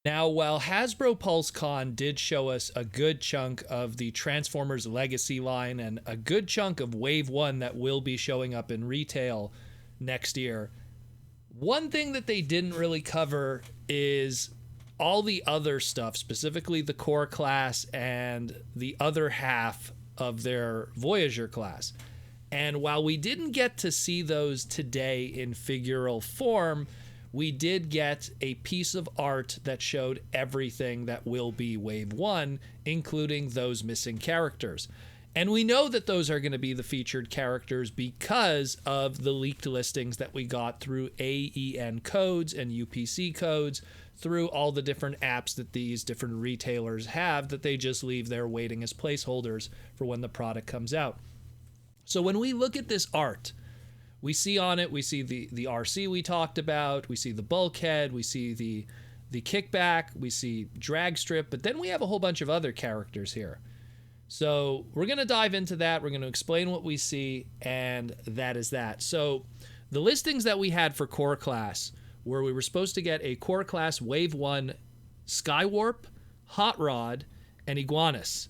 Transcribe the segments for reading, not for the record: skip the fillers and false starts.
Now, while Hasbro PulseCon did show us a good chunk of the Transformers Legacy line and a good chunk of Wave 1 that will be showing up in retail next year, one thing that they didn't really cover is all the other stuff, specifically the core class and the other half of their Voyager class. And while we didn't get to see those today in figural form, we did get a piece of art that showed everything that will be Wave 1, including those missing characters. And we know that those are going to be the featured characters because of the leaked listings that we got through AEN codes and UPC codes, through all the different apps that these different retailers have that they just leave there waiting as placeholders for when the product comes out. So when we look at this art, we see on it, we see the RC we talked about, we see the bulkhead, we see the kickback, we see drag strip, but then we have a whole bunch of other characters here. So we're going to dive into that. We're going to explain what we see, and that is that. So the listings that we had for Core Class, where we were supposed to get a Core Class Wave 1 Skywarp, Hot Rod, and Iguanus.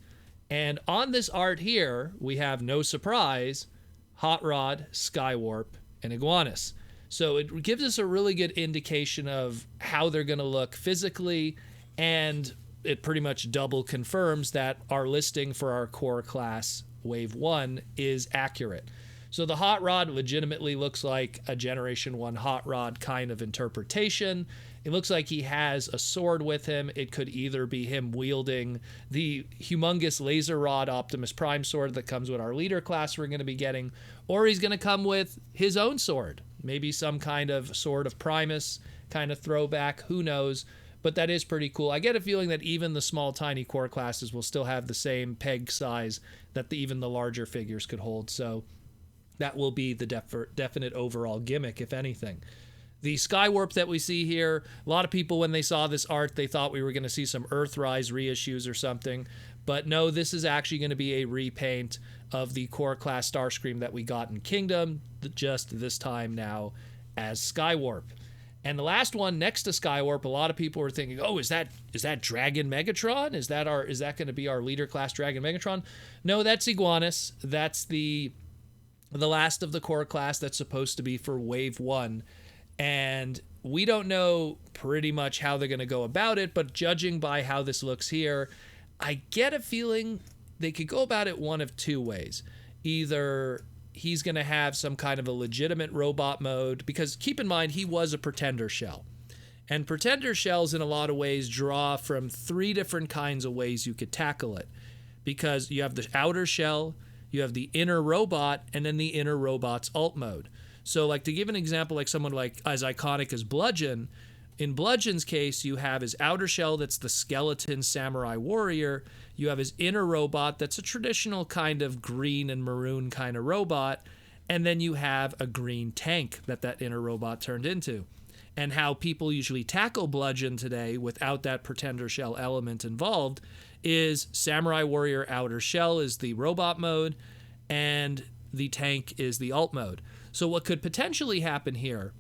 And on this art here, we have, no surprise, Hot Rod, Skywarp, and Iguanus. So it gives us a really good indication of how they're going to look physically, and it pretty much double confirms that our listing for our Core Class Wave 1 is accurate. So the Hot Rod legitimately looks like a Generation 1 Hot Rod kind of interpretation. It looks like he has a sword with him. It could either be him wielding the humongous laser rod Optimus Prime sword that comes with our leader class we're going to be getting, or he's going to come with his own sword. Maybe some kind of Sword of Primus kind of throwback. Who knows? But that is pretty cool. I get a feeling that even the small, tiny core classes will still have the same peg size that even the larger figures could hold. So that will be the definite overall gimmick, if anything. The Skywarp that we see here, a lot of people, when they saw this art, they thought we were going to see some Earthrise reissues or something. But no, this is actually going to be a repaint of the Core Class Starscream that we got in Kingdom, just this time now as Skywarp. And the last one next to Skywarp, a lot of people were thinking, oh, is that Dragon Megatron? Is that going to be our leader class Dragon Megatron? No, that's Iguanus. That's the last of the core class that's supposed to be for Wave 1. And we don't know pretty much how they're going to go about it, but judging by how this looks here, I get a feeling they could go about it one of two ways. Either he's going to have some kind of a legitimate robot mode, because keep in mind, he was a Pretender shell. And Pretender shells, in a lot of ways, draw from three different kinds of ways you could tackle it. Because you have the outer shell, you have the inner robot, and then the inner robot's alt mode. So, like, to give an example, like someone like as iconic as Bludgeon, in Bludgeon's case, you have his outer shell that's the skeleton samurai warrior. You have his inner robot that's a traditional kind of green and maroon kind of robot. And then you have a green tank that inner robot turned into. And how people usually tackle Bludgeon today without that Pretender shell element involved is Samurai Warrior outer shell is the robot mode, and the tank is the alt mode. So what could potentially happen here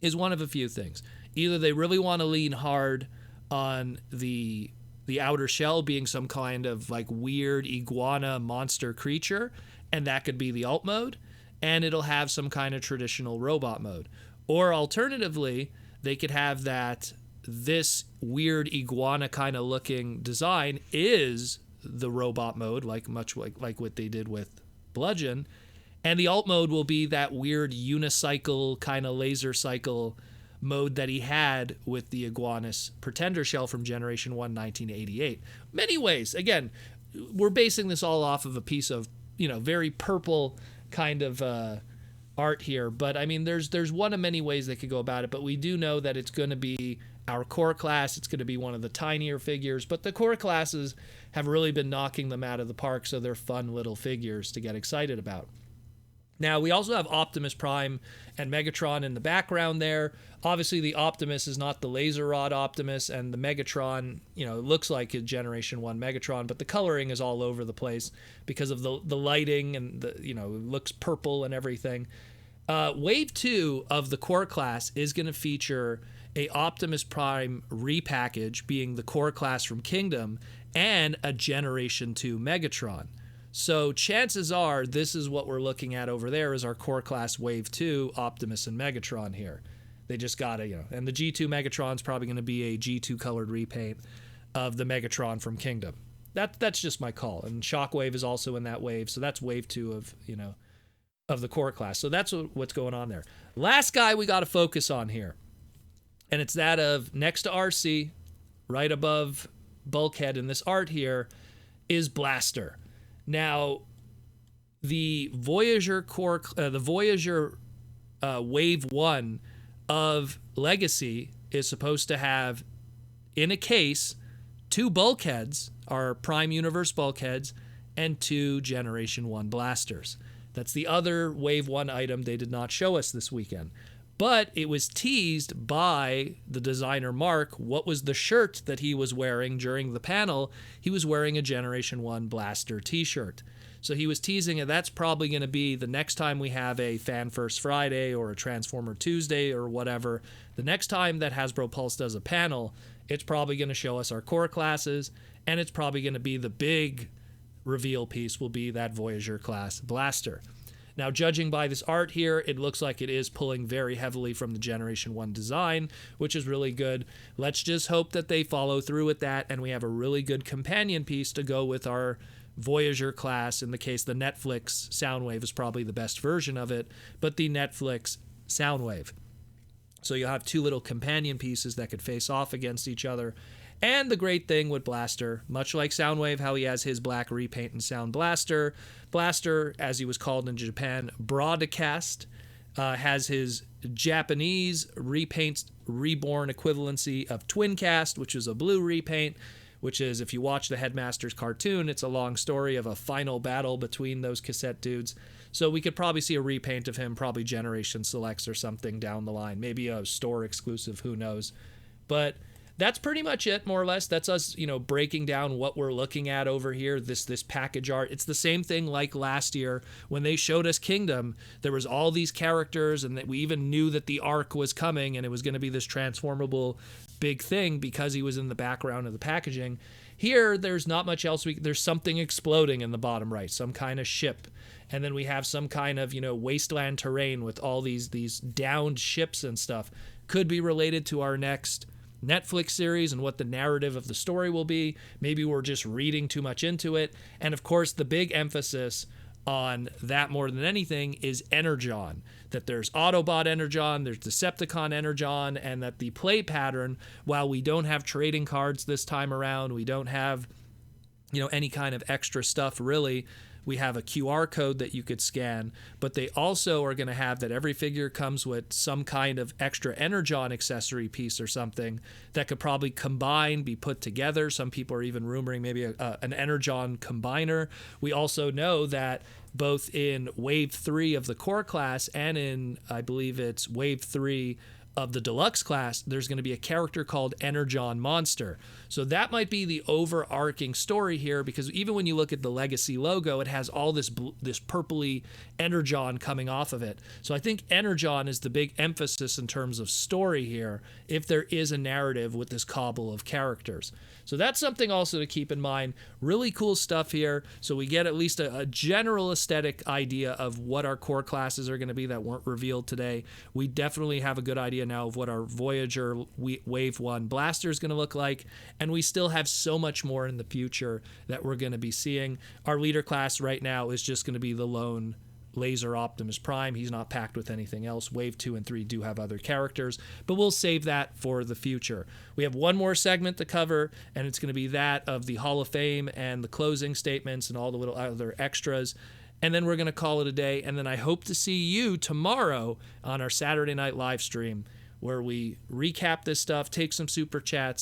is one of a few things. Either they really want to lean hard on the outer shell being some kind of like weird iguana monster creature, and that could be the alt mode, and it'll have some kind of traditional robot mode. Or alternatively, they could have that this weird iguana kind of looking design is the robot mode, much like what they did with Bludgeon, and the alt mode will be that weird unicycle kind of laser cycle mode that he had with the Iguanus Pretender shell from Generation 1 1988. Many ways, again, we're basing this all off of a piece of, very purple kind of art here, but I mean, there's one of many ways they could go about it, but we do know that it's going to be our core class. It's going to be one of the tinier figures, but the core classes have really been knocking them out of the park, so they're fun little figures to get excited about. Now, we also have Optimus Prime and Megatron in the background there. Obviously, the Optimus is not the laser rod Optimus, and the Megatron, it looks like a Generation 1 Megatron, but the coloring is all over the place because of the lighting, and it looks purple and everything. Wave 2 of the core class is going to feature a Optimus Prime repackage, being the core class from Kingdom, and a Generation 2 Megatron. So chances are this is what we're looking at over there is our core class Wave 2 Optimus and Megatron here. They just got to, and the G2 Megatron's probably going to be a G2 colored repaint of the Megatron from Kingdom. That's just my call. And Shockwave is also in that wave, so that's Wave 2 of, of the core class. So that's what's going on there. Last guy we got to focus on here, and it's that of next to RC, right above Bulkhead in this art here, is Blaster. Now, the Voyager Wave 1 of Legacy is supposed to have, in a case, 2 Bulkheads, our Prime Universe Bulkheads, and 2 Generation 1 Blasters. That's the other Wave 1 item they did not show us this weekend. But it was teased by the designer Mark what was the shirt that he was wearing during the panel. He was wearing a Generation 1 Blaster t-shirt. So he was teasing it. That's probably going to be the next time we have a Fan First Friday or a Transformer Tuesday or whatever. The next time that Hasbro Pulse does a panel, it's probably going to show us our core classes, and it's probably going to be the big reveal piece will be that Voyager class Blaster. Now, judging by this art here, it looks like it is pulling very heavily from the Generation 1 design, which is really good. Let's just hope that they follow through with that, and we have a really good companion piece to go with our Voyager class. In the case, the Netflix Soundwave is probably the best version of it, but the Netflix Soundwave. So you'll have 2 little companion pieces that could face off against each other. And the great thing with Blaster, much like Soundwave, how he has his black repaint and Sound Blaster, Blaster, as he was called in Japan, Broadcast, has his Japanese repaint reborn equivalency of Twincast, which is a blue repaint, which is, if you watch the Headmasters cartoon, it's a long story of a final battle between those cassette dudes. So we could probably see a repaint of him, probably Generation Selects or something down the line. Maybe a store exclusive, who knows. But that's pretty much it, more or less. That's us, breaking down what we're looking at over here, this package art. It's the same thing like last year when they showed us Kingdom. There was all these characters, and that we even knew that the arc was coming, and it was going to be this transformable big thing because he was in the background of the packaging. Here, there's not much else. There's something exploding in the bottom right, some kind of ship. And then we have some kind of, wasteland terrain with all these downed ships and stuff. Could be related to our next Netflix series and what the narrative of the story will be. Maybe we're just reading too much into it. And of course, the big emphasis on that more than anything is Energon. That there's Autobot Energon, there's Decepticon Energon, and that the play pattern, while we don't have trading cards this time around, we don't have, any kind of extra stuff really. We have a QR code that you could scan, but they also are going to have that every figure comes with some kind of extra Energon accessory piece or something that could probably combine, be put together. Some people are even rumoring maybe an Energon combiner. We also know that both in Wave 3 of the core class and in, I believe it's Wave 3 of the deluxe class, there's going to be a character called Energon Monster. So that might be the overarching story here, because even when you look at the Legacy logo, it has all this purpley Energon coming off of it. So I think Energon is the big emphasis in terms of story here, if there is a narrative with this cobble of characters. So that's something also to keep in mind. Really cool stuff here. So we get at least a general aesthetic idea of what our core classes are going to be that weren't revealed today. We definitely have a good idea now of what our Voyager Wave 1 Blaster is going to look like. And we still have so much more in the future that we're going to be seeing. Our leader class right now is just going to be the lone Laser Optimus Prime. He's not packed with anything else. Wave 2 and 3 do have other characters, but we'll save that for the future. We have one more segment to cover, and it's going to be that of the Hall of Fame and the closing statements and all the little other extras. And then we're going to call it a day. And then I hope to see you tomorrow on our Saturday night live stream, where we recap this stuff, take some super chats,